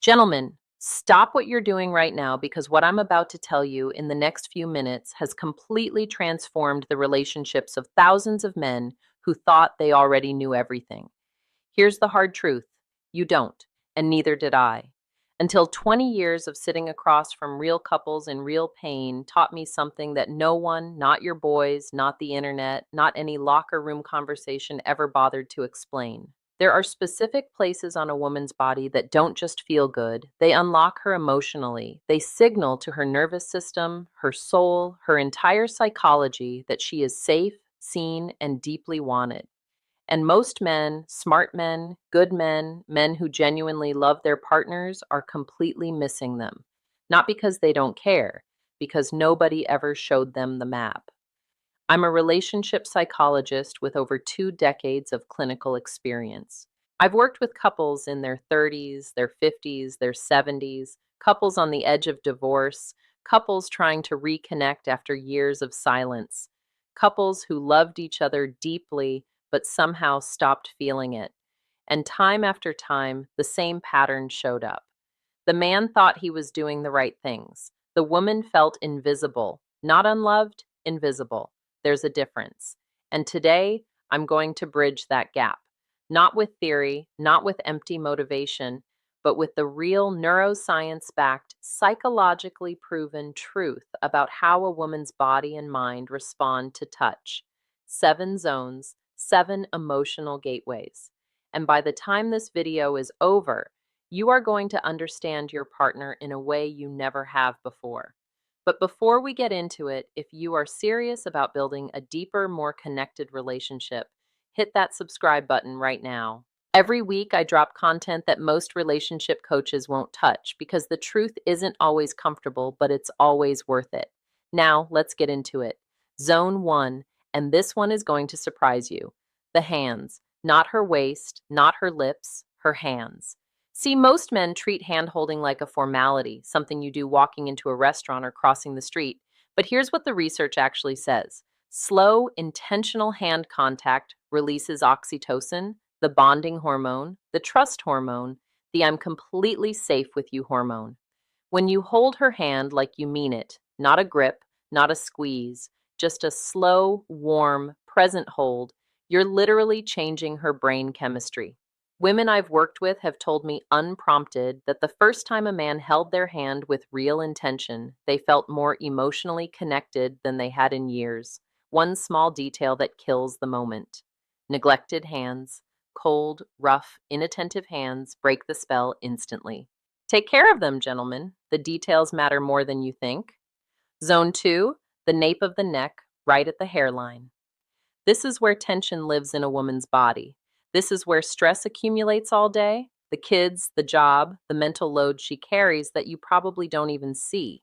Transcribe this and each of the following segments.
Gentlemen, stop what you're doing right now because what I'm about to tell you in the next few minutes has completely transformed the relationships of thousands of men who thought they already knew everything. Here's the hard truth: you don't, and neither did I. Until 20 years of sitting across from real couples in real pain taught me something that no one, not your boys, not the internet, not any locker room conversation ever bothered to explain. There are specific places on a woman's body that don't just feel good, they unlock her emotionally. They signal to her nervous system, her soul, her entire psychology that she is safe, seen, and deeply wanted. And most men, smart men, good men, men who genuinely love their partners, are completely missing them. Not because they don't care, because nobody ever showed them the map. I'm a relationship psychologist with over 2 decades of clinical experience. I've worked with couples in their 30s, their 50s, their 70s, couples on the edge of divorce, couples trying to reconnect after years of silence, couples who loved each other deeply but somehow stopped feeling it. And time after time, the same pattern showed up. The man thought he was doing the right things. The woman felt invisible, not unloved, invisible. There's a difference. And today, I'm going to bridge that gap. Not with theory, not with empty motivation, but with the real neuroscience backed, psychologically proven truth about how a woman's body and mind respond to touch. 7 zones, 7 emotional gateways. And by the time this video is over, you are going to understand your partner in a way you never have before. But before we get into it, if you are serious about building a deeper, more connected relationship, hit that subscribe button right now. Every week, I drop content that most relationship coaches won't touch because the truth isn't always comfortable, but it's always worth it. Now, let's get into it. Zone 1, and this one is going to surprise you: the hands. Not her waist, not her lips, her hands. See, most men treat hand holding like a formality, something you do walking into a restaurant or crossing the street. But here's what the research actually says: slow, intentional hand contact releases oxytocin, the bonding hormone, the trust hormone, the I'm completely safe with you hormone. When you hold her hand like you mean it, not a grip, not a squeeze, just a slow, warm, present hold, you're literally changing her brain chemistry. Women I've worked with have told me unprompted that the first time a man held their hand with real intention, they felt more emotionally connected than they had in years. One small detail that kills the moment: neglected hands, cold, rough, inattentive hands break the spell instantly. Take care of them, gentlemen. The details matter more than you think. Zone 2, the nape of the neck, right at the hairline. This is where tension lives in a woman's body. This is where stress accumulates all day: the kids, the job, the mental load she carries that you probably don't even see.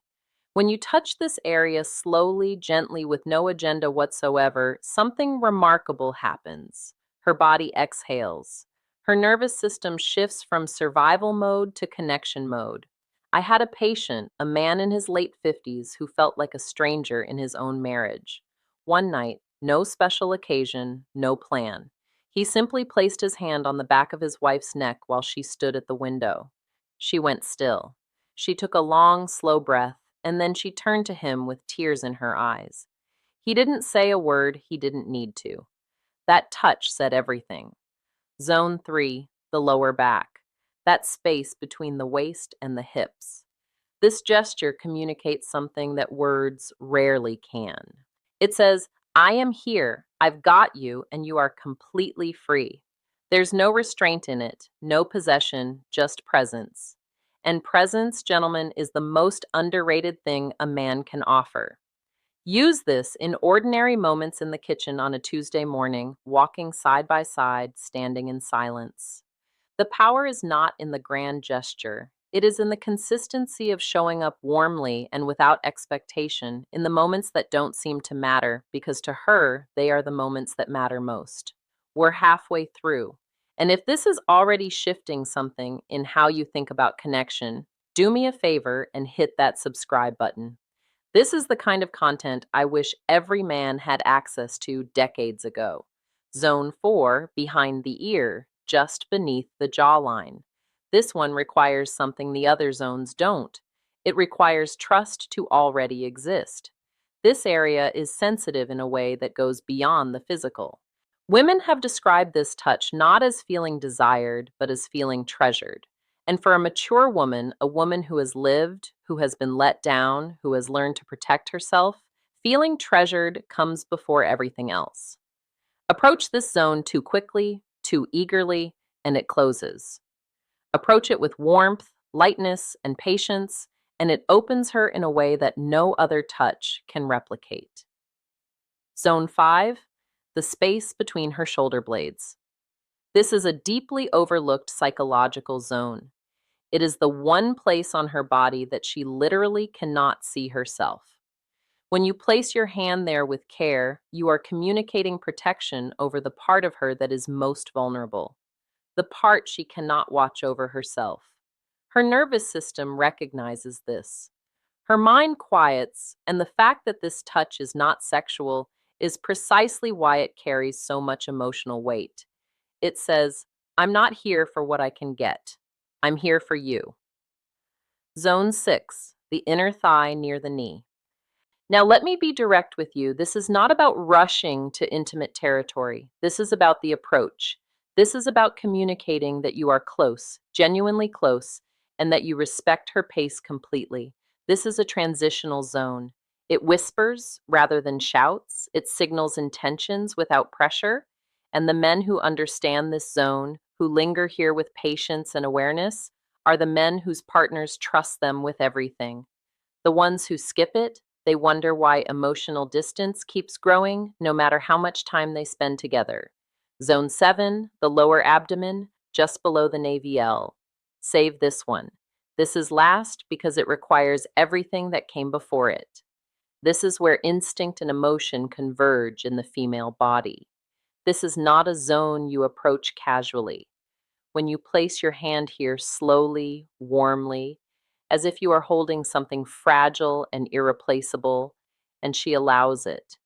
When you touch this area slowly, gently, with no agenda whatsoever, something remarkable happens. Her body exhales. Her nervous system shifts from survival mode to connection mode. I had a patient, a man in his late 50s, who felt like a stranger in his own marriage. One night, no special occasion, no plan. He simply placed his hand on the back of his wife's neck while she stood at the window. She went still. She took a long, slow breath, and then she turned to him with tears in her eyes. He didn't say a word, he didn't need to. That touch said everything. Zone 3, the lower back. That space between the waist and the hips. This gesture communicates something that words rarely can. It says, I am here, I've got you, and you are completely free. There's no restraint in it, no possession, just presence. And presence, gentlemen, is the most underrated thing a man can offer. Use this in ordinary moments in the kitchen on a Tuesday morning, walking side by side, standing in silence. The power is not in the grand gesture. It is in the consistency of showing up warmly and without expectation in the moments that don't seem to matter, because to her, they are the moments that matter most. We're halfway through. And if this is already shifting something in how you think about connection, do me a favor and hit that subscribe button. This is the kind of content I wish every man had access to decades ago. Zone 4, behind the ear, just beneath the jawline. This one requires something the other zones don't. It requires trust to already exist. This area is sensitive in a way that goes beyond the physical. Women have described this touch not as feeling desired, but as feeling treasured. And for a mature woman, a woman who has lived, who has been let down, who has learned to protect herself, feeling treasured comes before everything else. Approach this zone too quickly, too eagerly, and it closes. Approach it with warmth, lightness, and patience, and it opens her in a way that no other touch can replicate. Zone 5, the space between her shoulder blades. This is a deeply overlooked psychological zone. It is the one place on her body that she literally cannot see herself. When you place your hand there with care, you are communicating protection over the part of her that is most vulnerable, the part she cannot watch over herself. Her nervous system recognizes this. Her mind quiets, and the fact that this touch is not sexual is precisely why it carries so much emotional weight. It says, I'm not here for what I can get. I'm here for you. Zone 6, the inner thigh near the knee. Now, let me be direct with you. This is not about rushing to intimate territory. This is about the approach. This is about communicating that you are close, genuinely close, and that you respect her pace completely. This is a transitional zone. It whispers rather than shouts. It signals intentions without pressure. And the men who understand this zone, who linger here with patience and awareness, are the men whose partners trust them with everything. The ones who skip it, they wonder why emotional distance keeps growing no matter how much time they spend together. Zone 7, the lower abdomen, just below the navel. Save this one. This is last because it requires everything that came before it. This is where instinct and emotion converge in the female body. This is not a zone you approach casually. When you place your hand here slowly, warmly, as if you are holding something fragile and irreplaceable, and she allows it.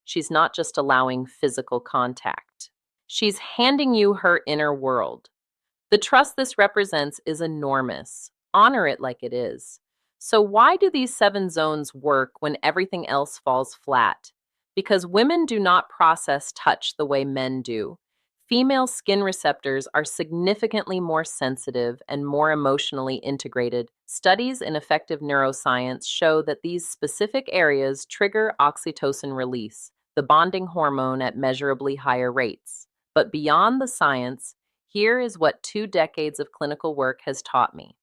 She's not just allowing physical contact. She's handing you her inner world. The trust this represents is enormous. Honor it like it is. So why do these 7 zones work when everything else falls flat? Because women do not process touch the way men do. Female skin receptors are significantly more sensitive and more emotionally integrated. Studies in effective neuroscience show that these specific areas trigger oxytocin release, the bonding hormone, at measurably higher rates. But beyond the science, here is what 2 decades of clinical work has taught me.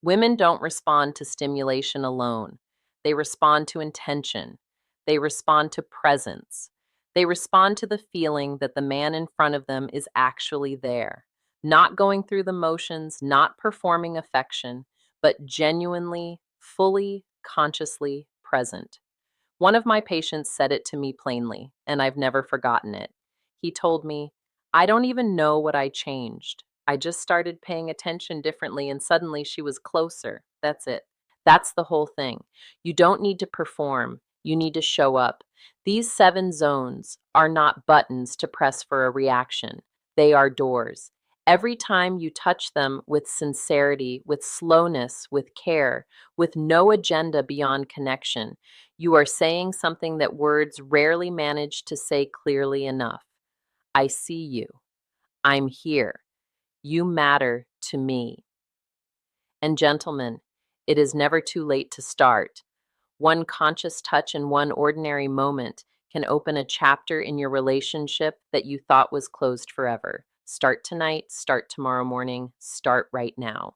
Women don't respond to stimulation alone. They respond to intention. They respond to presence. They respond to the feeling that the man in front of them is actually there, not going through the motions, not performing affection, but genuinely, fully, consciously present. One of my patients said it to me plainly, and I've never forgotten it. He told me, I don't even know what I changed. I just started paying attention differently, and suddenly she was closer. That's it. That's the whole thing. You don't need to perform. You need to show up. These 7 zones are not buttons to press for a reaction. They are doors. Every time you touch them with sincerity, with slowness, with care, with no agenda beyond connection, you are saying something that words rarely manage to say clearly enough. I see you. I'm here. You matter to me. And gentlemen, it is never too late to start. One conscious touch in one ordinary moment can open a chapter in your relationship that you thought was closed forever. Start tonight, start tomorrow morning, start right now.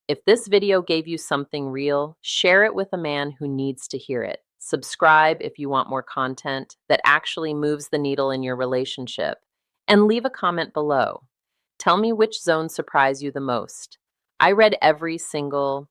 If this video gave you something real, share it with a man who needs to hear it. Subscribe if you want more content that actually moves the needle in your relationship. And leave a comment below. Tell me which zone surprised you the most. I read every single